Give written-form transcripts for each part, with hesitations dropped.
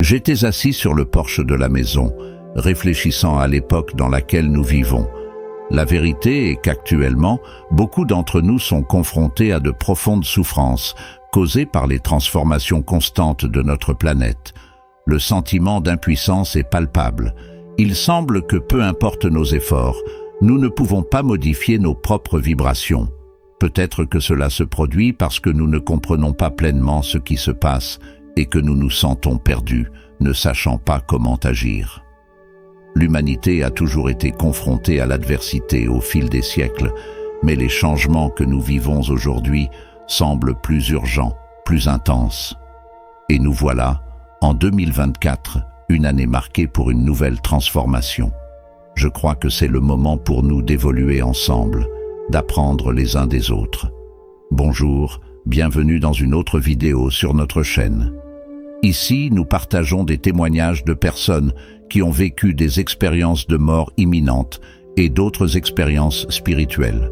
J'étais assis sur le porche de la maison, réfléchissant à l'époque dans laquelle nous vivons. La vérité est qu'actuellement, beaucoup d'entre nous sont confrontés à de profondes souffrances, causées par les transformations constantes de notre planète. Le sentiment d'impuissance est palpable. Il semble que peu importe nos efforts, nous ne pouvons pas modifier nos propres vibrations. Peut-être que cela se produit parce que nous ne comprenons pas pleinement ce qui se passe et que nous nous sentons perdus, ne sachant pas comment agir. L'humanité a toujours été confrontée à l'adversité au fil des siècles, mais les changements que nous vivons aujourd'hui semblent plus urgents, plus intenses. Et nous voilà, en 2024, une année marquée pour une nouvelle transformation. Je crois que c'est le moment pour nous d'évoluer ensemble, d'apprendre les uns des autres. Bonjour, bienvenue dans une autre vidéo sur notre chaîne. Ici, nous partageons des témoignages de personnes qui ont vécu des expériences de mort imminente et d'autres expériences spirituelles.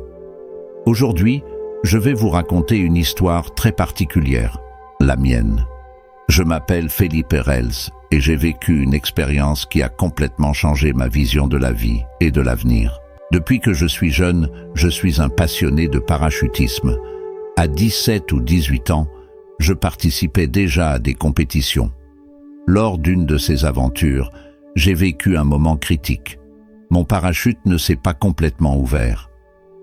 Aujourd'hui, je vais vous raconter une histoire très particulière, la mienne. Je m'appelle Felipe Rels et j'ai vécu une expérience qui a complètement changé ma vision de la vie et de l'avenir. Depuis que je suis jeune, je suis un passionné de parachutisme. À 17 ou 18 ans, je participais déjà à des compétitions. Lors d'une de ces aventures, j'ai vécu un moment critique. Mon parachute ne s'est pas complètement ouvert.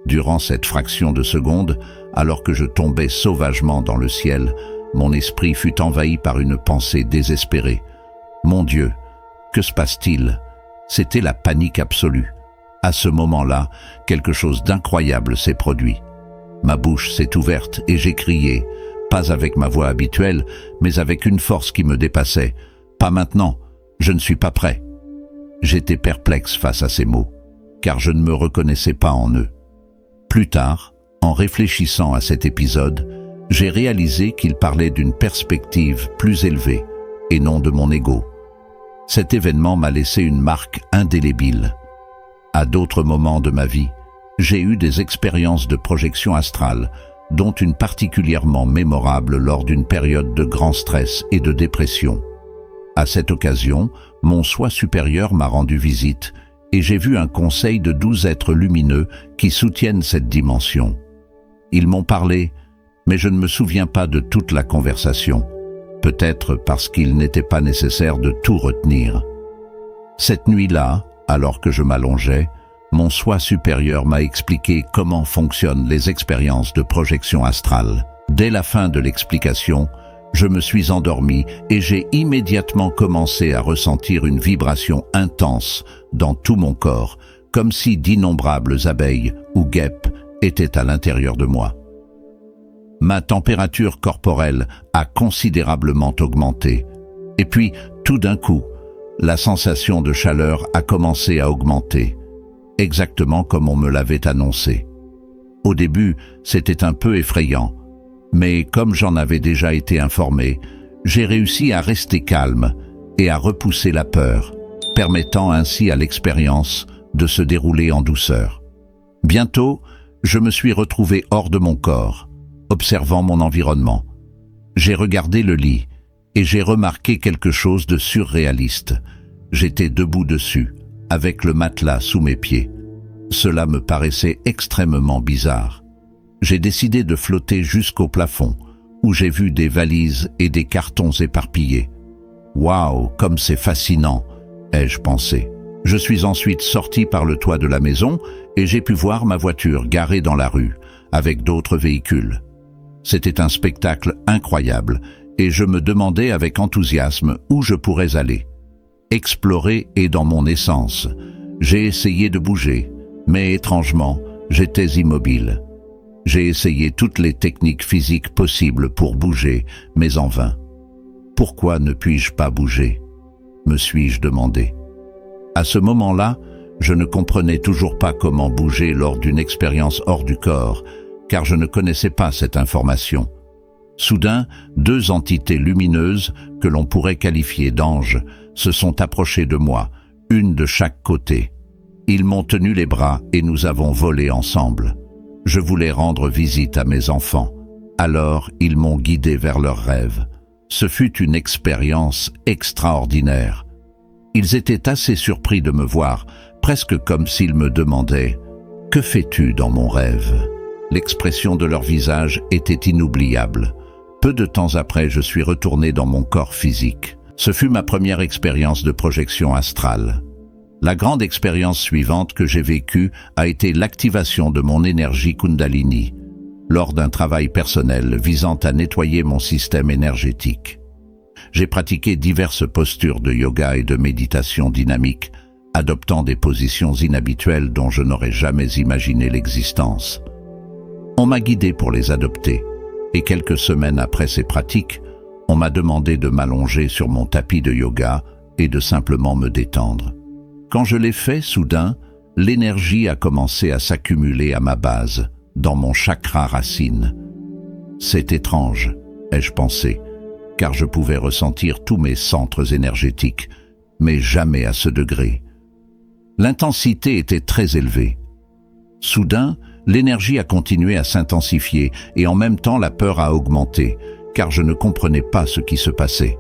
Durant cette fraction de seconde, alors que je tombais sauvagement dans le ciel, mon esprit fut envahi par une pensée désespérée. Mon Dieu, que se passe-t-il? C'était la panique absolue. À ce moment-là, quelque chose d'incroyable s'est produit. Ma bouche s'est ouverte et j'ai crié, pas avec ma voix habituelle, mais avec une force qui me dépassait. Pas maintenant, je ne suis pas prêt. J'étais perplexe face à ces mots, car je ne me reconnaissais pas en eux. Plus tard, en réfléchissant à cet épisode, j'ai réalisé qu'il parlait d'une perspective plus élevée et non de mon ego. Cet événement m'a laissé une marque indélébile. À d'autres moments de ma vie, j'ai eu des expériences de projection astrale, dont une particulièrement mémorable lors d'une période de grand stress et de dépression. À cette occasion, mon soi supérieur m'a rendu visite et j'ai vu un conseil de 12 êtres lumineux qui soutiennent cette dimension. Ils m'ont parlé, mais je ne me souviens pas de toute la conversation, peut-être parce qu'il n'était pas nécessaire de tout retenir. Cette nuit-là, alors que je m'allongeais, mon soi supérieur m'a expliqué comment fonctionnent les expériences de projection astrale. Dès la fin de l'explication, je me suis endormi et j'ai immédiatement commencé à ressentir une vibration intense dans tout mon corps, comme si d'innombrables abeilles ou guêpes étaient à l'intérieur de moi. Ma température corporelle a considérablement augmenté. Et puis, tout d'un coup, la sensation de chaleur a commencé à augmenter, exactement comme on me l'avait annoncé. Au début, c'était un peu effrayant, mais comme j'en avais déjà été informé, j'ai réussi à rester calme et à repousser la peur, permettant ainsi à l'expérience de se dérouler en douceur. Bientôt, je me suis retrouvé hors de mon corps, observant mon environnement. J'ai regardé le lit et j'ai remarqué quelque chose de surréaliste. J'étais debout dessus, avec le matelas sous mes pieds. Cela me paraissait extrêmement bizarre. J'ai décidé de flotter jusqu'au plafond, où j'ai vu des valises et des cartons éparpillés. « Waouh, comme c'est fascinant !» ai-je pensé. Je suis ensuite sorti par le toit de la maison et j'ai pu voir ma voiture garée dans la rue, avec d'autres véhicules. C'était un spectacle incroyable et je me demandais avec enthousiasme où je pourrais aller. Explorer est dans mon essence. J'ai essayé de bouger, mais étrangement, j'étais immobile. J'ai essayé toutes les techniques physiques possibles pour bouger, mais en vain. Pourquoi ne puis-je pas bouger ? Me suis-je demandé. À ce moment-là, je ne comprenais toujours pas comment bouger lors d'une expérience hors du corps, car je ne connaissais pas cette information. Soudain, deux entités lumineuses, que l'on pourrait qualifier d'anges, se sont approchées de moi, une de chaque côté. Ils m'ont tenu les bras et nous avons volé ensemble. Je voulais rendre visite à mes enfants. Alors, ils m'ont guidé vers leurs rêves. Ce fut une expérience extraordinaire. Ils étaient assez surpris de me voir, presque comme s'ils me demandaient « Que fais-tu dans mon rêve ?» L'expression de leur visage était inoubliable. Peu de temps après, je suis retourné dans mon corps physique. Ce fut ma première expérience de projection astrale. La grande expérience suivante que j'ai vécue a été l'activation de mon énergie Kundalini, lors d'un travail personnel visant à nettoyer mon système énergétique. J'ai pratiqué diverses postures de yoga et de méditation dynamique, adoptant des positions inhabituelles dont je n'aurais jamais imaginé l'existence. On m'a guidé pour les adopter, et quelques semaines après ces pratiques, on m'a demandé de m'allonger sur mon tapis de yoga et de simplement me détendre. Quand je l'ai fait, soudain, l'énergie a commencé à s'accumuler à ma base, dans mon chakra racine. C'est étrange, ai-je pensé, car je pouvais ressentir tous mes centres énergétiques, mais jamais à ce degré. L'intensité était très élevée. Soudain, l'énergie a continué à s'intensifier et en même temps la peur a augmenté, car je ne comprenais pas ce qui se passait.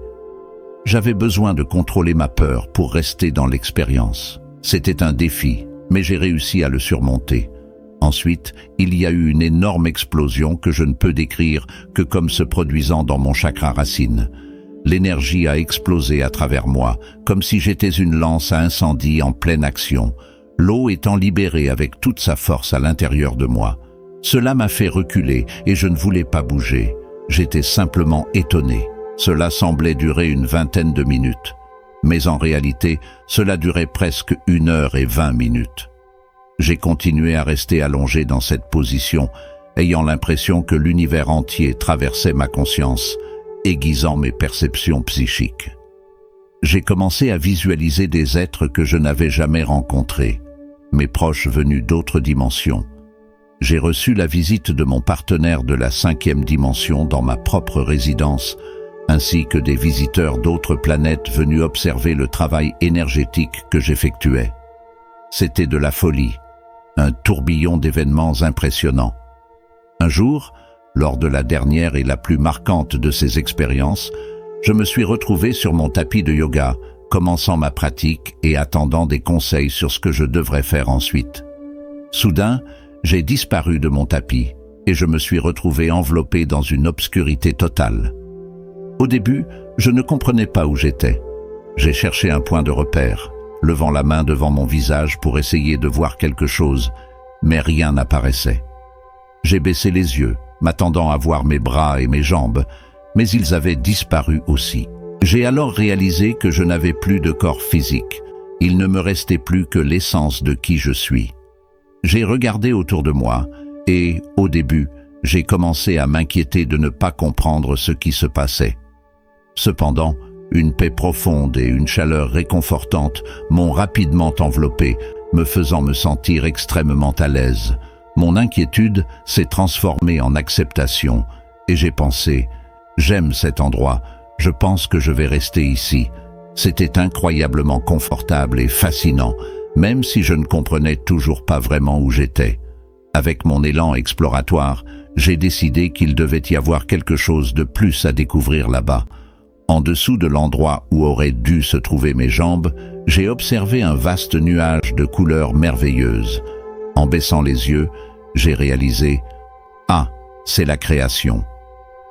J'avais besoin de contrôler ma peur pour rester dans l'expérience. C'était un défi, mais j'ai réussi à le surmonter. Ensuite, il y a eu une énorme explosion que je ne peux décrire que comme se produisant dans mon chakra racine. L'énergie a explosé à travers moi, comme si j'étais une lance à incendie en pleine action, l'eau étant libérée avec toute sa force à l'intérieur de moi. Cela m'a fait reculer et je ne voulais pas bouger. J'étais simplement étonné. Cela semblait durer une vingtaine de minutes. Mais en réalité, cela durait presque 1h20. J'ai continué à rester allongé dans cette position, ayant l'impression que l'univers entier traversait ma conscience, aiguisant mes perceptions psychiques. J'ai commencé à visualiser des êtres que je n'avais jamais rencontrés, mes proches venus d'autres dimensions. J'ai reçu la visite de mon partenaire de la 5e dimension dans ma propre résidence, ainsi que des visiteurs d'autres planètes venus observer le travail énergétique que j'effectuais. C'était de la folie, un tourbillon d'événements impressionnants. Un jour, lors de la dernière et la plus marquante de ces expériences, je me suis retrouvé sur mon tapis de yoga, commençant ma pratique et attendant des conseils sur ce que je devrais faire ensuite. Soudain, j'ai disparu de mon tapis et je me suis retrouvé enveloppé dans une obscurité totale. Au début, je ne comprenais pas où j'étais. J'ai cherché un point de repère, levant la main devant mon visage pour essayer de voir quelque chose, mais rien n'apparaissait. J'ai baissé les yeux, m'attendant à voir mes bras et mes jambes, mais ils avaient disparu aussi. J'ai alors réalisé que je n'avais plus de corps physique. Il ne me restait plus que l'essence de qui je suis. J'ai regardé autour de moi et, au début, j'ai commencé à m'inquiéter de ne pas comprendre ce qui se passait. Cependant, une paix profonde et une chaleur réconfortante m'ont rapidement enveloppé, me faisant me sentir extrêmement à l'aise. Mon inquiétude s'est transformée en acceptation et j'ai pensé « J'aime cet endroit, je pense que je vais rester ici ». C'était incroyablement confortable et fascinant, même si je ne comprenais toujours pas vraiment où j'étais. Avec mon élan exploratoire, j'ai décidé qu'il devait y avoir quelque chose de plus à découvrir là-bas. En dessous de l'endroit où auraient dû se trouver mes jambes, j'ai observé un vaste nuage de couleurs merveilleuses. En baissant les yeux, j'ai réalisé « Ah, c'est la création ».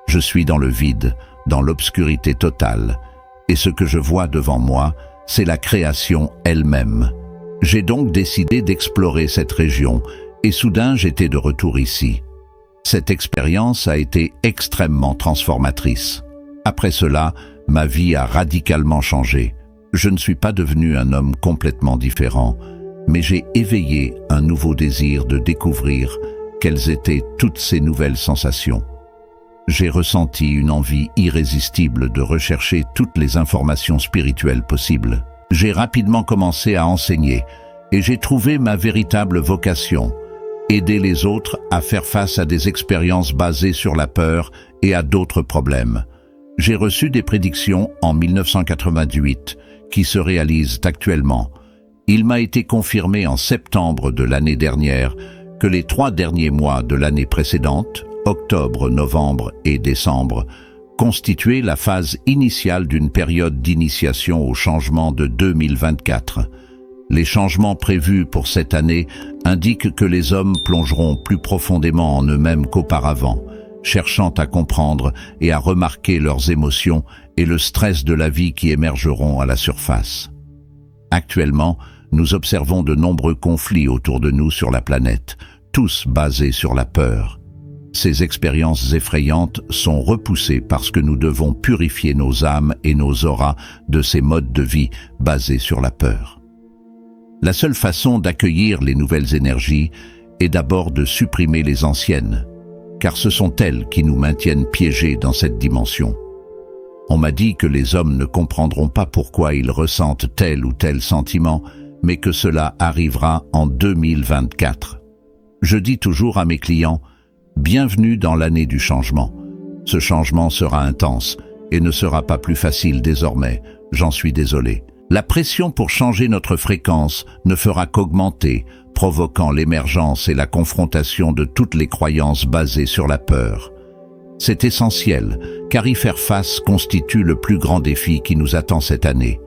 Je suis dans le vide, dans l'obscurité totale, et ce que je vois devant moi, c'est la création elle-même. J'ai donc décidé d'explorer cette région, et soudain j'étais de retour ici. Cette expérience a été extrêmement transformatrice. Après cela, ma vie a radicalement changé. Je ne suis pas devenu un homme complètement différent, mais j'ai éveillé un nouveau désir de découvrir quelles étaient toutes ces nouvelles sensations. J'ai ressenti une envie irrésistible de rechercher toutes les informations spirituelles possibles. J'ai rapidement commencé à enseigner et j'ai trouvé ma véritable vocation, aider les autres à faire face à des expériences basées sur la peur et à d'autres problèmes. J'ai reçu des prédictions en 1998 qui se réalisent actuellement. Il m'a été confirmé en septembre de l'année dernière que les 3 derniers mois de l'année précédente, octobre, novembre et décembre, constituer la phase initiale d'une période d'initiation au changement de 2024. Les changements prévus pour cette année indiquent que les hommes plongeront plus profondément en eux-mêmes qu'auparavant, cherchant à comprendre et à remarquer leurs émotions et le stress de la vie qui émergeront à la surface. Actuellement, nous observons de nombreux conflits autour de nous sur la planète, tous basés sur la peur. Ces expériences effrayantes sont repoussées parce que nous devons purifier nos âmes et nos auras de ces modes de vie basés sur la peur. La seule façon d'accueillir les nouvelles énergies est d'abord de supprimer les anciennes, car ce sont elles qui nous maintiennent piégés dans cette dimension. On m'a dit que les hommes ne comprendront pas pourquoi ils ressentent tel ou tel sentiment, mais que cela arrivera en 2024. Je dis toujours à mes clients, bienvenue dans l'année du changement. Ce changement sera intense et ne sera pas plus facile désormais, j'en suis désolé. La pression pour changer notre fréquence ne fera qu'augmenter, provoquant l'émergence et la confrontation de toutes les croyances basées sur la peur. C'est essentiel, car y faire face constitue le plus grand défi qui nous attend cette année.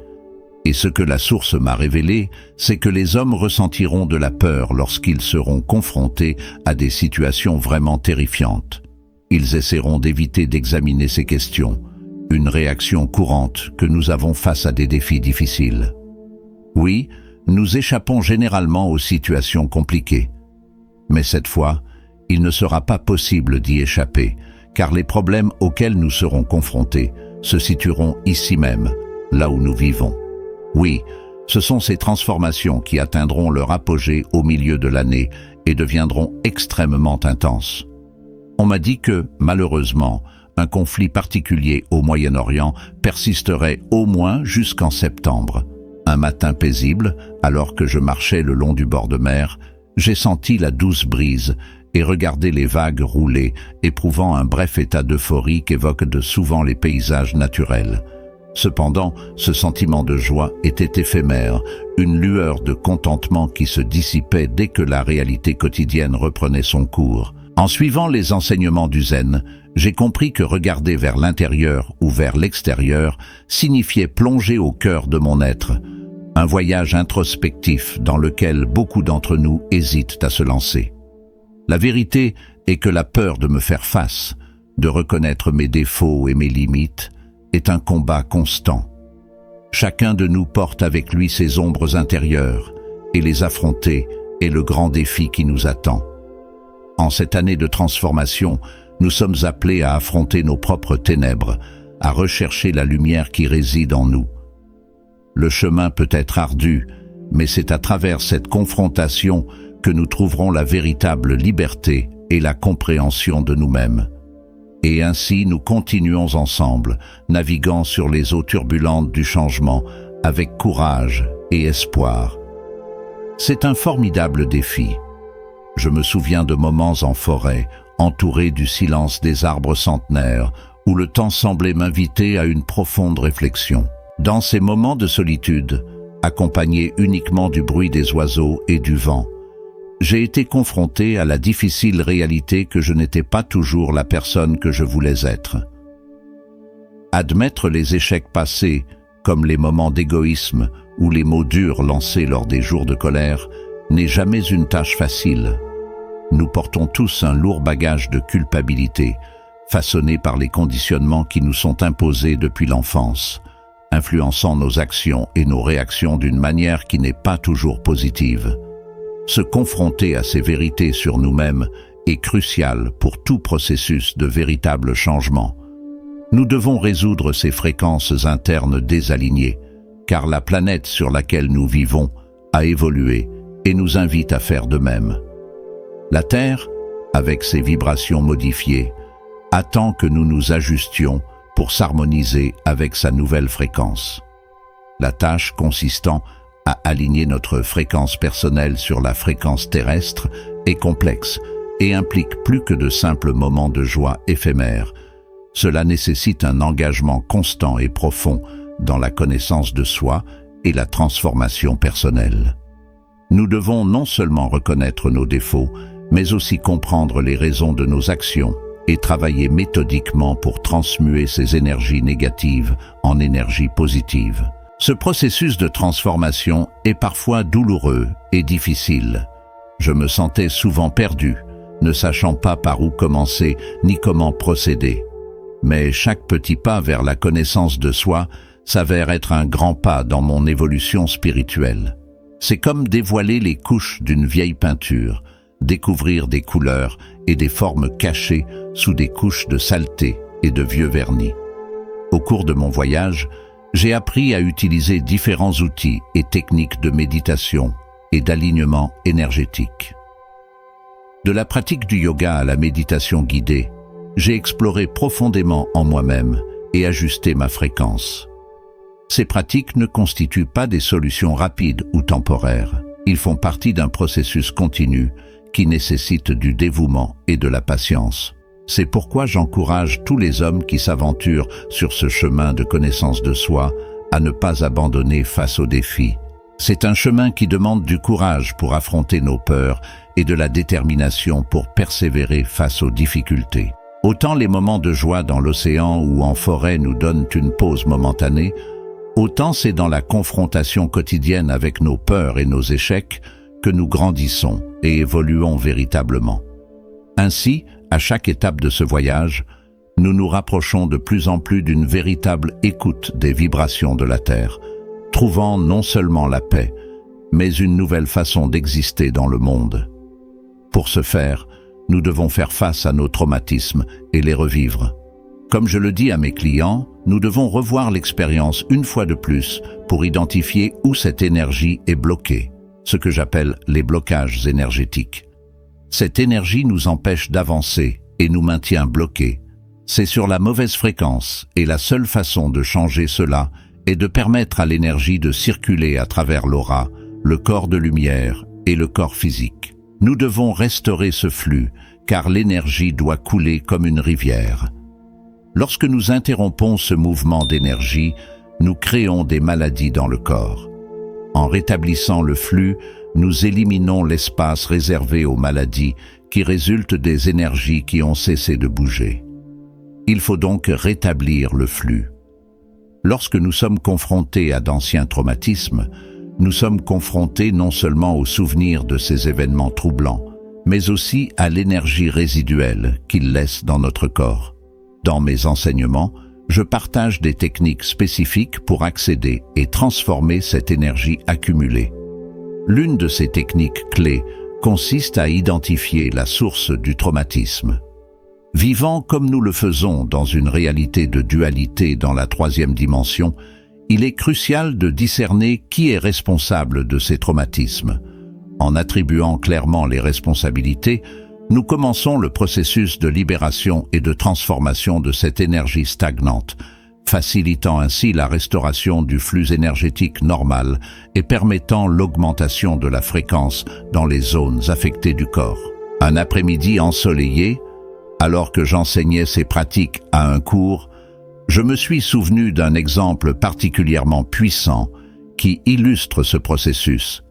Et ce que la source m'a révélé, c'est que les hommes ressentiront de la peur lorsqu'ils seront confrontés à des situations vraiment terrifiantes. Ils essaieront d'éviter d'examiner ces questions, une réaction courante que nous avons face à des défis difficiles. Oui, nous échappons généralement aux situations compliquées. Mais cette fois, il ne sera pas possible d'y échapper, car les problèmes auxquels nous serons confrontés se situeront ici même, là où nous vivons. Oui, ce sont ces transformations qui atteindront leur apogée au milieu de l'année et deviendront extrêmement intenses. On m'a dit que, malheureusement, un conflit particulier au Moyen-Orient persisterait au moins jusqu'en septembre. Un matin paisible, alors que je marchais le long du bord de mer, j'ai senti la douce brise et regardé les vagues rouler, éprouvant un bref état d'euphorie qu'évoquent de souvent les paysages naturels. Cependant, ce sentiment de joie était éphémère, une lueur de contentement qui se dissipait dès que la réalité quotidienne reprenait son cours. En suivant les enseignements du zen, j'ai compris que regarder vers l'intérieur ou vers l'extérieur signifiait plonger au cœur de mon être, un voyage introspectif dans lequel beaucoup d'entre nous hésitent à se lancer. La vérité est que la peur de me faire face, de reconnaître mes défauts et mes limites, est un combat constant. Chacun de nous porte avec lui ses ombres intérieures, et les affronter est le grand défi qui nous attend. En cette année de transformation, nous sommes appelés à affronter nos propres ténèbres, à rechercher la lumière qui réside en nous. Le chemin peut être ardu, mais c'est à travers cette confrontation que nous trouverons la véritable liberté et la compréhension de nous-mêmes. Et ainsi nous continuons ensemble, naviguant sur les eaux turbulentes du changement, avec courage et espoir. C'est un formidable défi. Je me souviens de moments en forêt, entouré du silence des arbres centenaires, où le temps semblait m'inviter à une profonde réflexion. Dans ces moments de solitude, accompagné uniquement du bruit des oiseaux et du vent, j'ai été confronté à la difficile réalité que je n'étais pas toujours la personne que je voulais être. Admettre les échecs passés, comme les moments d'égoïsme ou les mots durs lancés lors des jours de colère, n'est jamais une tâche facile. Nous portons tous un lourd bagage de culpabilité, façonné par les conditionnements qui nous sont imposés depuis l'enfance, influençant nos actions et nos réactions d'une manière qui n'est pas toujours positive. Se confronter à ces vérités sur nous-mêmes est crucial pour tout processus de véritable changement. Nous devons résoudre ces fréquences internes désalignées, car la planète sur laquelle nous vivons a évolué et nous invite à faire de même. La Terre, avec ses vibrations modifiées, attend que nous nous ajustions pour s'harmoniser avec sa nouvelle fréquence. La tâche consistant à aligner notre fréquence personnelle sur la fréquence terrestre est complexe et implique plus que de simples moments de joie éphémères. Cela nécessite un engagement constant et profond dans la connaissance de soi et la transformation personnelle. Nous devons non seulement reconnaître nos défauts, mais aussi comprendre les raisons de nos actions et travailler méthodiquement pour transmuer ces énergies négatives en énergies positives. Ce processus de transformation est parfois douloureux et difficile. Je me sentais souvent perdu, ne sachant pas par où commencer ni comment procéder. Mais chaque petit pas vers la connaissance de soi s'avère être un grand pas dans mon évolution spirituelle. C'est comme dévoiler les couches d'une vieille peinture, découvrir des couleurs et des formes cachées sous des couches de saleté et de vieux vernis. Au cours de mon voyage, j'ai appris à utiliser différents outils et techniques de méditation et d'alignement énergétique. De la pratique du yoga à la méditation guidée, j'ai exploré profondément en moi-même et ajusté ma fréquence. Ces pratiques ne constituent pas des solutions rapides ou temporaires. Ils font partie d'un processus continu qui nécessite du dévouement et de la patience. C'est pourquoi j'encourage tous les hommes qui s'aventurent sur ce chemin de connaissance de soi à ne pas abandonner face aux défis. C'est un chemin qui demande du courage pour affronter nos peurs et de la détermination pour persévérer face aux difficultés. Autant les moments de joie dans l'océan ou en forêt nous donnent une pause momentanée, autant c'est dans la confrontation quotidienne avec nos peurs et nos échecs que nous grandissons et évoluons véritablement. Ainsi, à chaque étape de ce voyage, nous nous rapprochons de plus en plus d'une véritable écoute des vibrations de la Terre, trouvant non seulement la paix, mais une nouvelle façon d'exister dans le monde. Pour ce faire, nous devons faire face à nos traumatismes et les revivre. Comme je le dis à mes clients, nous devons revoir l'expérience une fois de plus pour identifier où cette énergie est bloquée, ce que j'appelle les blocages énergétiques. Cette énergie nous empêche d'avancer et nous maintient bloqués. C'est sur la mauvaise fréquence et la seule façon de changer cela est de permettre à l'énergie de circuler à travers l'aura, le corps de lumière et le corps physique. Nous devons restaurer ce flux car l'énergie doit couler comme une rivière. Lorsque nous interrompons ce mouvement d'énergie, nous créons des maladies dans le corps. En rétablissant le flux, nous éliminons l'espace réservé aux maladies qui résultent des énergies qui ont cessé de bouger. Il faut donc rétablir le flux. Lorsque nous sommes confrontés à d'anciens traumatismes, nous sommes confrontés non seulement aux souvenirs de ces événements troublants, mais aussi à l'énergie résiduelle qu'ils laissent dans notre corps. Dans mes enseignements, je partage des techniques spécifiques pour accéder et transformer cette énergie accumulée. L'une de ces techniques clés consiste à identifier la source du traumatisme. Vivant comme nous le faisons dans une réalité de dualité dans la troisième dimension, il est crucial de discerner qui est responsable de ces traumatismes. En attribuant clairement les responsabilités, nous commençons le processus de libération et de transformation de cette énergie stagnante, facilitant ainsi la restauration du flux énergétique normal et permettant l'augmentation de la fréquence dans les zones affectées du corps. Un après-midi ensoleillé, alors que j'enseignais ces pratiques à un cours, je me suis souvenu d'un exemple particulièrement puissant qui illustre ce processus.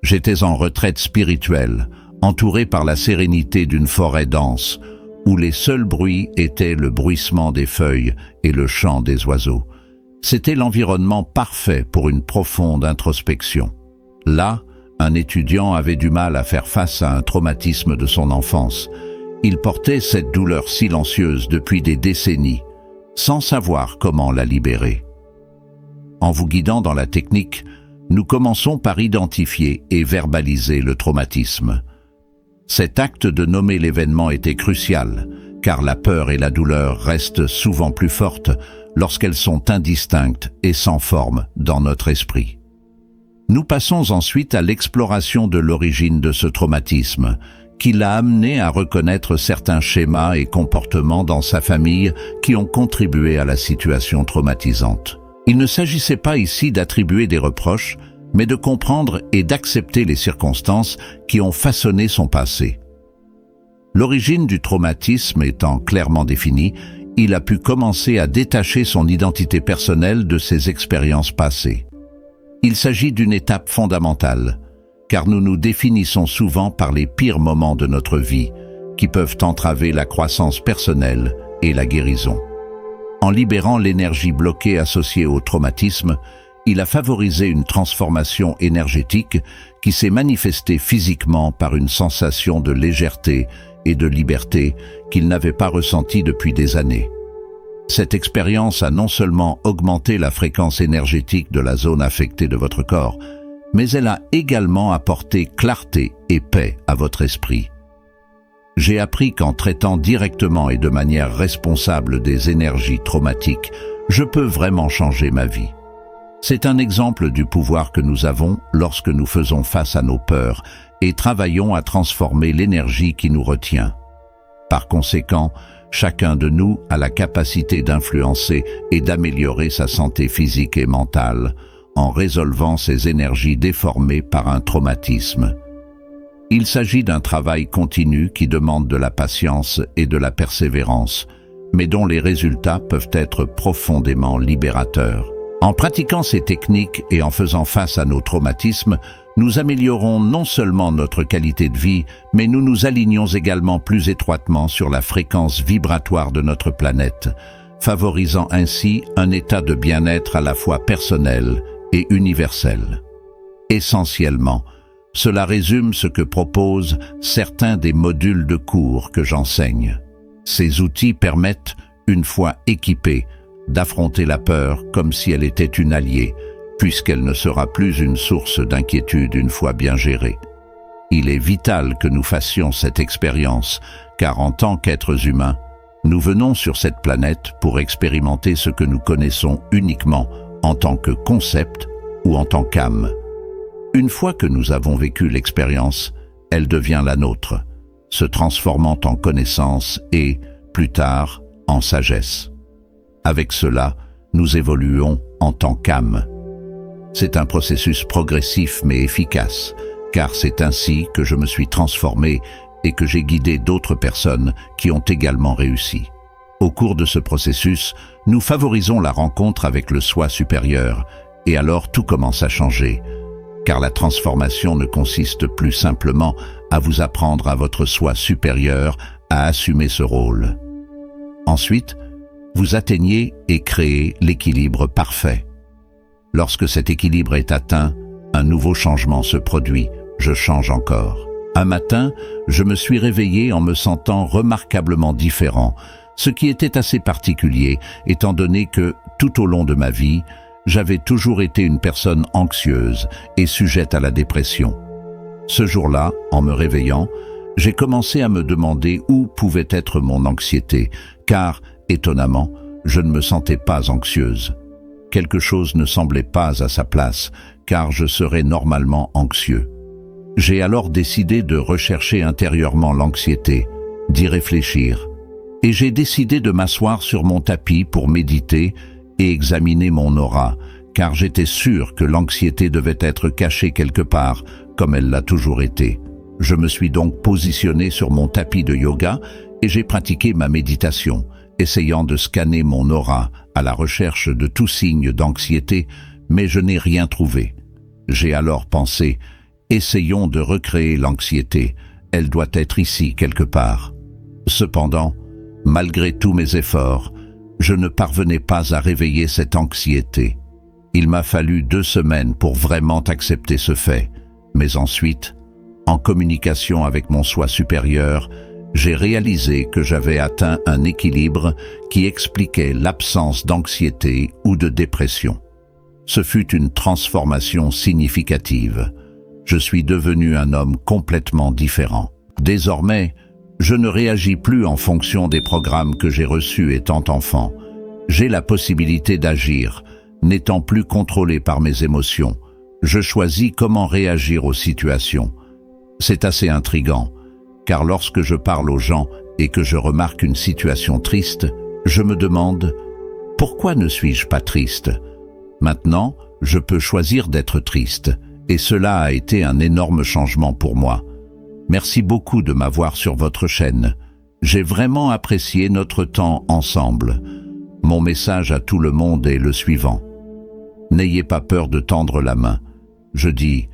J'étais en retraite spirituelle, entouré par la sérénité d'une forêt dense, où les seuls bruits étaient le bruissement des feuilles et le chant des oiseaux. C'était l'environnement parfait pour une profonde introspection. Là, un étudiant avait du mal à faire face à un traumatisme de son enfance. Il portait cette douleur silencieuse depuis des décennies, sans savoir comment la libérer. En vous guidant dans la technique, nous commençons par identifier et verbaliser le traumatisme. Cet acte de nommer l'événement était crucial, car la peur et la douleur restent souvent plus fortes lorsqu'elles sont indistinctes et sans forme dans notre esprit. Nous passons ensuite à l'exploration de l'origine de ce traumatisme, qui l'a amené à reconnaître certains schémas et comportements dans sa famille qui ont contribué à la situation traumatisante. Il ne s'agissait pas ici d'attribuer des reproches, mais de comprendre et d'accepter les circonstances qui ont façonné son passé. L'origine du traumatisme étant clairement définie, il a pu commencer à détacher son identité personnelle de ses expériences passées. Il s'agit d'une étape fondamentale, car nous nous définissons souvent par les pires moments de notre vie, qui peuvent entraver la croissance personnelle et la guérison. En libérant l'énergie bloquée associée au traumatisme, il a favorisé une transformation énergétique qui s'est manifestée physiquement par une sensation de légèreté et de liberté qu'il n'avait pas ressentie depuis des années. Cette expérience a non seulement augmenté la fréquence énergétique de la zone affectée de votre corps, mais elle a également apporté clarté et paix à votre esprit. J'ai appris qu'en traitant directement et de manière responsable des énergies traumatiques, je peux vraiment changer ma vie. C'est un exemple du pouvoir que nous avons lorsque nous faisons face à nos peurs et travaillons à transformer l'énergie qui nous retient. Par conséquent, chacun de nous a la capacité d'influencer et d'améliorer sa santé physique et mentale en résolvant ces énergies déformées par un traumatisme. Il s'agit d'un travail continu qui demande de la patience et de la persévérance, mais dont les résultats peuvent être profondément libérateurs. En pratiquant ces techniques et en faisant face à nos traumatismes, nous améliorons non seulement notre qualité de vie, mais nous nous alignons également plus étroitement sur la fréquence vibratoire de notre planète, favorisant ainsi un état de bien-être à la fois personnel et universel. Essentiellement, cela résume ce que proposent certains des modules de cours que j'enseigne. Ces outils permettent, une fois équipés, d'affronter la peur comme si elle était une alliée, puisqu'elle ne sera plus une source d'inquiétude une fois bien gérée. Il est vital que nous fassions cette expérience, car en tant qu'êtres humains, nous venons sur cette planète pour expérimenter ce que nous connaissons uniquement en tant que concept ou en tant qu'âme. Une fois que nous avons vécu l'expérience, elle devient la nôtre, se transformant en connaissance et, plus tard, en sagesse. Avec cela, nous évoluons en tant qu'âme. C'est un processus progressif mais efficace, car c'est ainsi que je me suis transformé et que j'ai guidé d'autres personnes qui ont également réussi. Au cours de ce processus, nous favorisons la rencontre avec le soi supérieur, et alors tout commence à changer, car la transformation ne consiste plus simplement à vous apprendre à votre soi supérieur à assumer ce rôle. Ensuite, vous atteignez et créez l'équilibre parfait. Lorsque cet équilibre est atteint, un nouveau changement se produit, je change encore. Un matin, je me suis réveillé en me sentant remarquablement différent, ce qui était assez particulier, étant donné que, tout au long de ma vie, j'avais toujours été une personne anxieuse et sujette à la dépression. Ce jour-là, en me réveillant, j'ai commencé à me demander où pouvait être mon anxiété, car, étonnamment, je ne me sentais pas anxieuse. Quelque chose ne semblait pas à sa place, car je serais normalement anxieux. J'ai alors décidé de rechercher intérieurement l'anxiété, d'y réfléchir, et j'ai décidé de m'asseoir sur mon tapis pour méditer et examiner mon aura, car j'étais sûr que l'anxiété devait être cachée quelque part, comme elle l'a toujours été. Je me suis donc positionné sur mon tapis de yoga et j'ai pratiqué ma méditation, essayant de scanner mon aura à la recherche de tout signe d'anxiété, mais je n'ai rien trouvé. J'ai alors pensé, essayons de recréer l'anxiété, elle doit être ici quelque part. Cependant, malgré tous mes efforts, je ne parvenais pas à réveiller cette anxiété. Il m'a fallu 2 semaines pour vraiment accepter ce fait, mais ensuite, en communication avec mon soi supérieur, j'ai réalisé que j'avais atteint un équilibre qui expliquait l'absence d'anxiété ou de dépression. Ce fut une transformation significative. Je suis devenu un homme complètement différent. Désormais, je ne réagis plus en fonction des programmes que j'ai reçus étant enfant. J'ai la possibilité d'agir, n'étant plus contrôlé par mes émotions. Je choisis comment réagir aux situations. C'est assez intriguant, car lorsque je parle aux gens et que je remarque une situation triste, je me demande « Pourquoi ne suis-je pas triste ?» Maintenant, je peux choisir d'être triste, et cela a été un énorme changement pour moi. Merci beaucoup de m'avoir sur votre chaîne. J'ai vraiment apprécié notre temps ensemble. Mon message à tout le monde est le suivant. N'ayez pas peur de tendre la main. Je dis,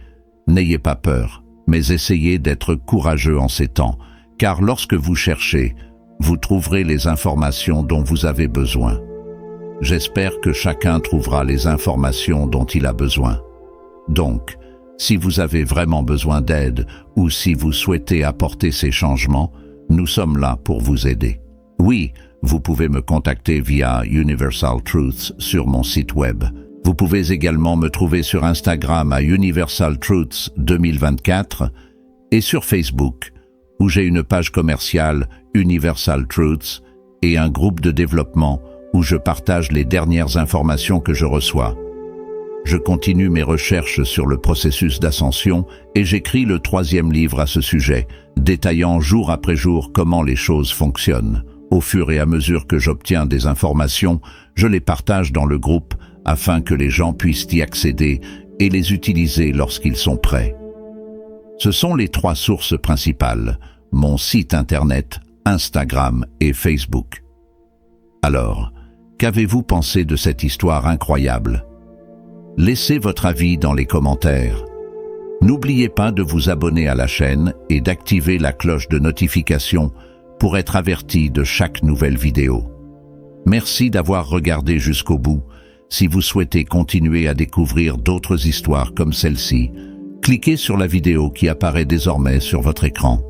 n'ayez pas peur, mais essayez d'être courageux en ces temps, car lorsque vous cherchez, vous trouverez les informations dont vous avez besoin. J'espère que chacun trouvera les informations dont il a besoin. Donc, si vous avez vraiment besoin d'aide ou si vous souhaitez apporter ces changements, nous sommes là pour vous aider. Oui, vous pouvez me contacter via Universal Truths sur mon site web. Vous pouvez également me trouver sur Instagram à Universal Truths 2024 et sur Facebook, où j'ai une page commerciale Universal Truths et un groupe de développement où je partage les dernières informations que je reçois. Je continue mes recherches sur le processus d'ascension et j'écris le 3e livre à ce sujet, détaillant jour après jour comment les choses fonctionnent. Au fur et à mesure que j'obtiens des informations, je les partage dans le groupe afin que les gens puissent y accéder et les utiliser lorsqu'ils sont prêts. Ce sont les 3 sources principales, mon site internet, Instagram et Facebook. Alors, qu'avez-vous pensé de cette histoire incroyable? Laissez votre avis dans les commentaires. N'oubliez pas de vous abonner à la chaîne et d'activer la cloche de notification pour être averti de chaque nouvelle vidéo. Merci d'avoir regardé jusqu'au bout. Si vous souhaitez continuer à découvrir d'autres histoires comme celle-ci, cliquez sur la vidéo qui apparaît désormais sur votre écran.